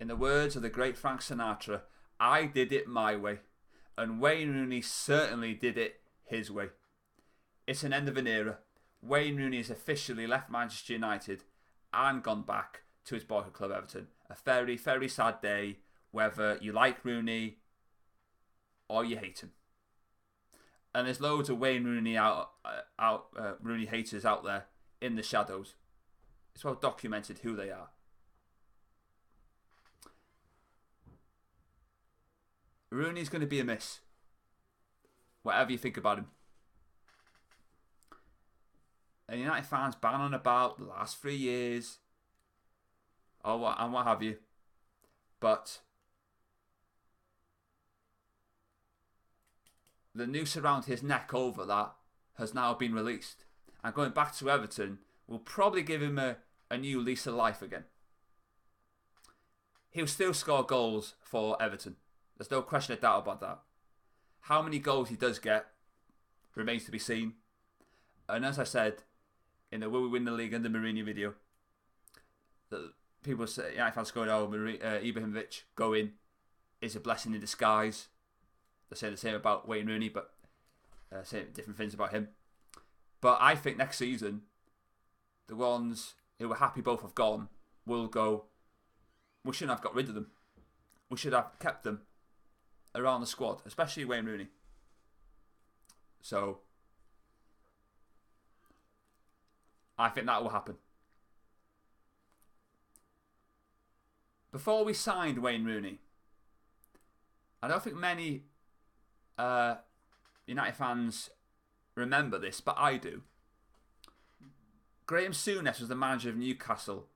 In the words of the great Frank Sinatra, I did it my way. And Wayne Rooney certainly did it his way. It's an end of an era. Wayne Rooney has officially left Manchester United and gone back to his boyhood club Everton. A very, very sad day, whether you like Rooney or you hate him. And there's loads of Wayne Rooney Rooney haters out there in the shadows. It's well documented who they are. Rooney's going to be a miss, whatever you think about him. And United fans ban on about the last 3 years, or what have you. But the noose around his neck over that has now been released. And going back to Everton will probably give him a new lease of life again. He'll still score goals for Everton. There's no question of doubt about that. How many goals he does get remains to be seen. And as I said in the Will We Win the League and the Mourinho video, that people say, yeah, fans going, oh, Ibrahimovic going is a blessing in disguise. They say the same about Wayne Rooney, but say different things about him. But I think next season, the ones who were happy both have gone will go, we shouldn't have got rid of them. We should have kept them around the squad, especially Wayne Rooney. So, I think that will happen. Before we signed Wayne Rooney, I don't think many United fans remember this, but I do. Graham Souness was the manager of Newcastle,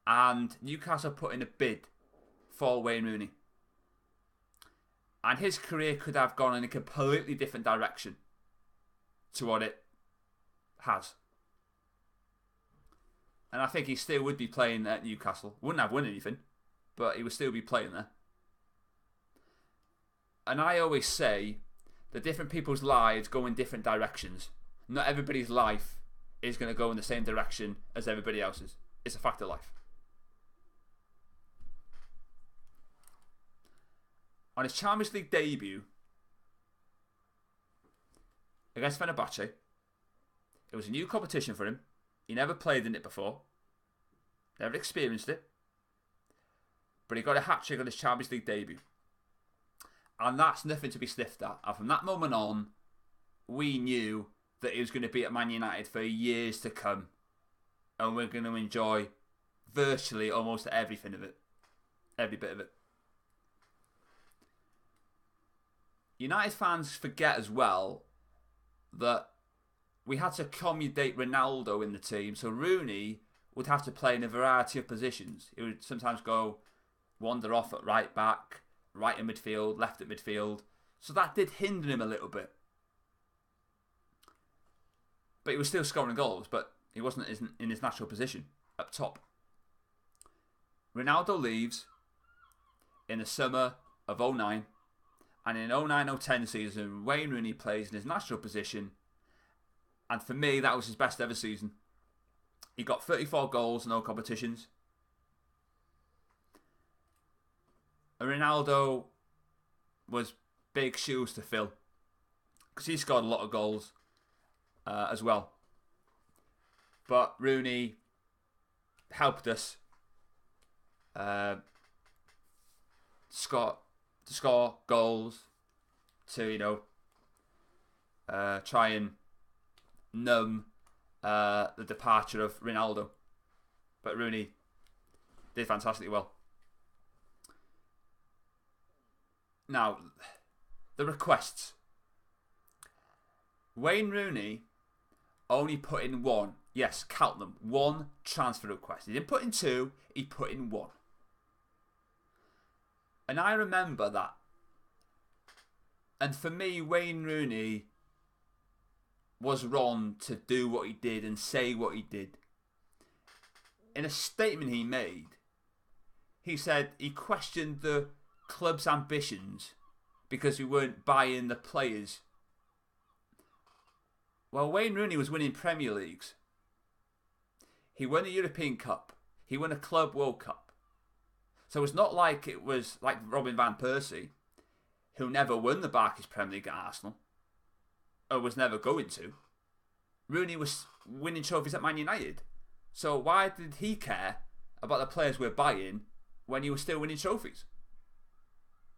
and Newcastle put in a bid for Wayne Rooney. And his career could have gone in a completely different direction to what it has. And I think he still would be playing at Newcastle. Wouldn't have won anything, but he would still be playing there. And I always say that different people's lives go in different directions. Not everybody's life is going to go in the same direction as everybody else's. It's a fact of life. On his Champions League debut against Fenerbahce, it was a new competition for him. He never played in it before. Never experienced it. But he got a hat-trick on his Champions League debut. And that's nothing to be sniffed at. And from that moment on, we knew that he was going to be at Man United for years to come. And we're going to enjoy virtually almost everything of it. Every bit of it. United fans forget as well that we had to accommodate Ronaldo in the team. So Rooney would have to play in a variety of positions. He would sometimes wander off at right back, right in midfield, left at midfield. So that did hinder him a little bit. But he was still scoring goals, but he wasn't in his natural position up top. Ronaldo leaves in the summer of 2009. And in 2009-2010 season, Wayne Rooney plays in his natural position. And for me, that was his best ever season. He got 34 goals in all competitions. And Ronaldo was big shoes to fill, because he scored a lot of goals as well. But Rooney helped us score goals to, try and numb the departure of Ronaldo. But Rooney did fantastically well. Now, the requests. Wayne Rooney only put in one, yes, count them, one transfer request. He didn't put in two, he put in one. And I remember that. And for me, Wayne Rooney was wrong to do what he did and say what he did. In a statement he made, he said he questioned the club's ambitions because we weren't buying the players. Well, Wayne Rooney was winning Premier Leagues. He won a European Cup. He won a Club World Cup. So it's not like it was like Robin van Persie, who never won the Barclays Premier League at Arsenal, or was never going to. Rooney was winning trophies at Man United. So why did he care about the players we're buying when he was still winning trophies?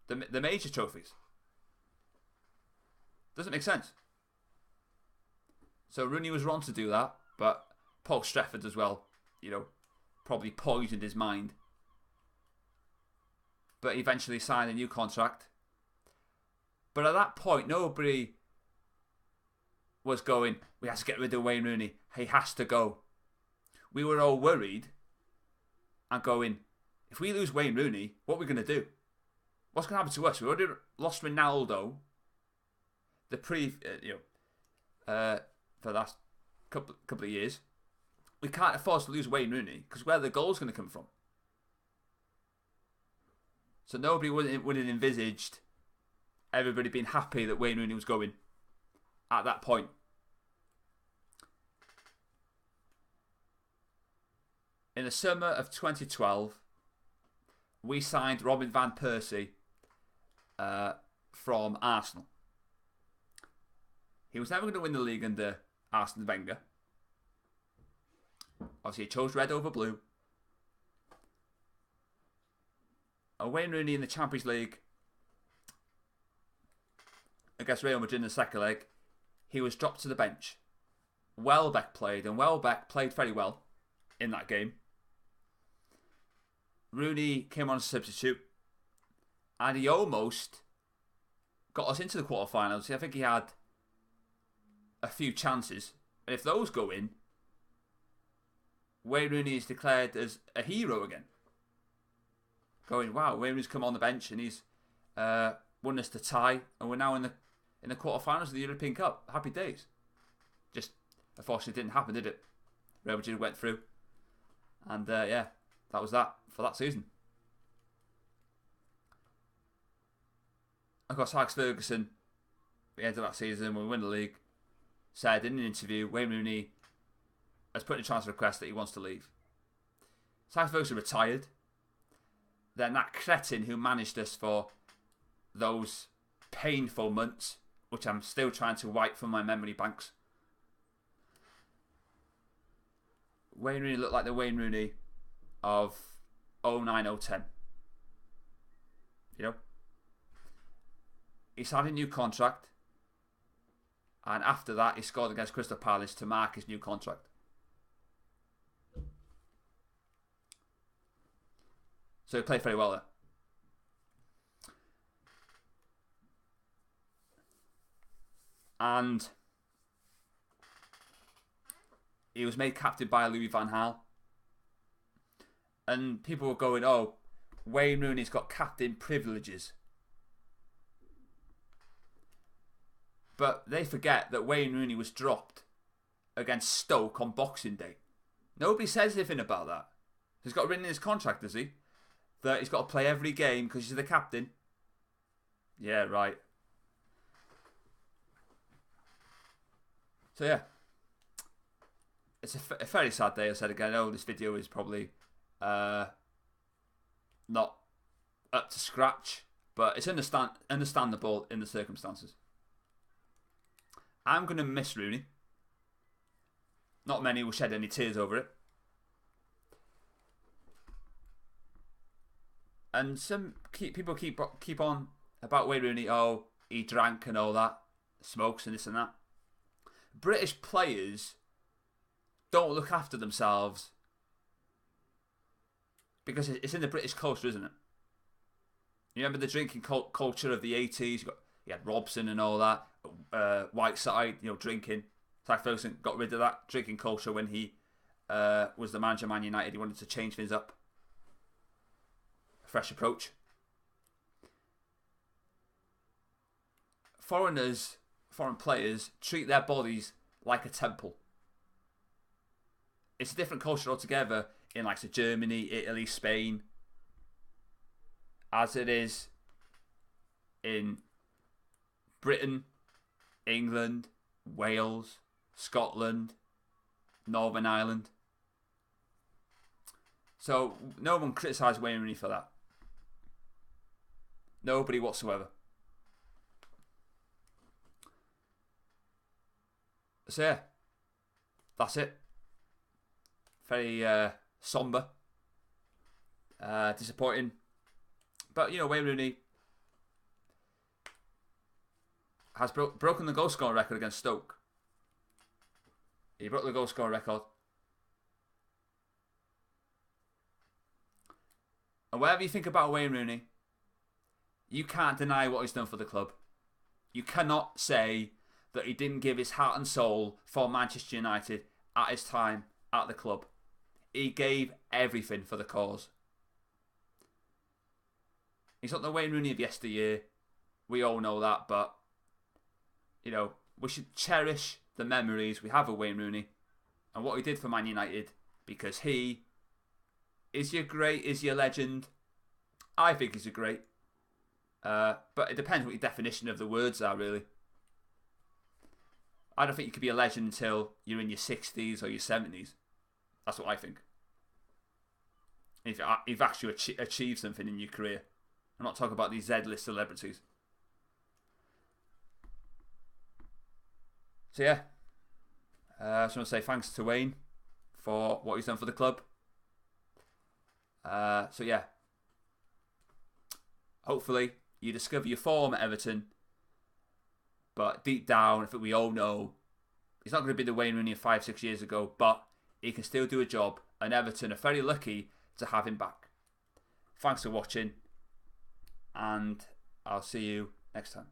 The major trophies. Doesn't make sense. So Rooney was wrong to do that, but Paul Stretford as well, probably poisoned his mind. But he eventually signed a new contract. But at that point, nobody was going, we have to get rid of Wayne Rooney. He has to go. We were all worried and going, if we lose Wayne Rooney, what are we going to do? What's going to happen to us? We already lost Ronaldo for the last couple of years. We can't afford to lose Wayne Rooney because where are the goals going to come from? So nobody would have envisaged everybody being happy that Wayne Rooney was going at that point. In the summer of 2012, we signed Robin van Persie from Arsenal. He was never going to win the league under Arsene Wenger. Obviously, he chose red over blue. Wayne Rooney in the Champions League against Real Madrid in the second leg, he was dropped to the bench. Welbeck played, and Welbeck played very well in that game. Rooney came on as a substitute, and he almost got us into the quarterfinals. I think he had a few chances, and if those go in, Wayne Rooney is declared as a hero again. Going, wow, Wayne Rooney's come on the bench and he's won us the tie, and we're now in the quarterfinals of the European Cup. Happy days. Just unfortunately didn't happen, did it? Real Madrid went through, and that was that for that season. Of course, Alex Ferguson, at the end of that season, when we win the league, said in an interview, Wayne Rooney has put in a transfer request that he wants to leave. So Alex Ferguson retired. Then that cretin who managed us for those painful months, which I'm still trying to wipe from my memory banks. Wayne Rooney looked like the Wayne Rooney of 09-010. He signed a new contract, and after that he scored against Crystal Palace to mark his new contract. So he played very well there. And he was made captain by Louis van Gaal. And people were going, oh, Wayne Rooney's got captain privileges. But they forget that Wayne Rooney was dropped against Stoke on Boxing Day. Nobody says anything about that. He's got written in his contract, does he? That he's got to play every game because he's the captain. Yeah, right. So yeah, it's a very sad day. I said again, I know this video is probably not up to scratch, but it's understandable in the circumstances. I'm going to miss Rooney. Not many will shed any tears over it. And some people keep on about Wayne Rooney. Oh, he drank and all that, smokes and this and that. British players don't look after themselves because it's in the British culture, isn't it? You remember the drinking culture of the 80s? You had Robson and all that. Whiteside, drinking. Alex Ferguson got rid of that drinking culture when he was the manager of Man United. He wanted to change things up. A fresh approach. Foreign players treat their bodies like a temple. It's a different culture altogether in like Germany, Italy, Spain, as it is in Britain, England, Wales, Scotland, Northern Ireland. So no one criticised Wayne Rooney for that. Nobody whatsoever. So yeah, that's it. Very somber, disappointing. But you know, Wayne Rooney has broken the goal scoring record against Stoke. He broke the goal scoring record. And whatever you think about Wayne Rooney, you can't deny what he's done for the club. You cannot say that he didn't give his heart and soul for Manchester United at his time at the club. He gave everything for the cause. He's not the Wayne Rooney of yesteryear. We all know that, but you know, we should cherish the memories we have of Wayne Rooney and what he did for Man United, because he is your great, is your legend. I think he's a great. But it depends what your definition of the words are, really. I don't think you could be a legend until you're in your 60s or your 70s. That's what I think. If you've actually achieved something in your career. I'm not talking about these Z-list celebrities. So yeah, I just want to say thanks to Wayne for what he's done for the club. So yeah, hopefully you discover your form at Everton, but deep down, I think we all know he's not going to be the Wayne Rooney of 5-6 years ago, but he can still do a job, and Everton are very lucky to have him back. Thanks for watching, and I'll see you next time.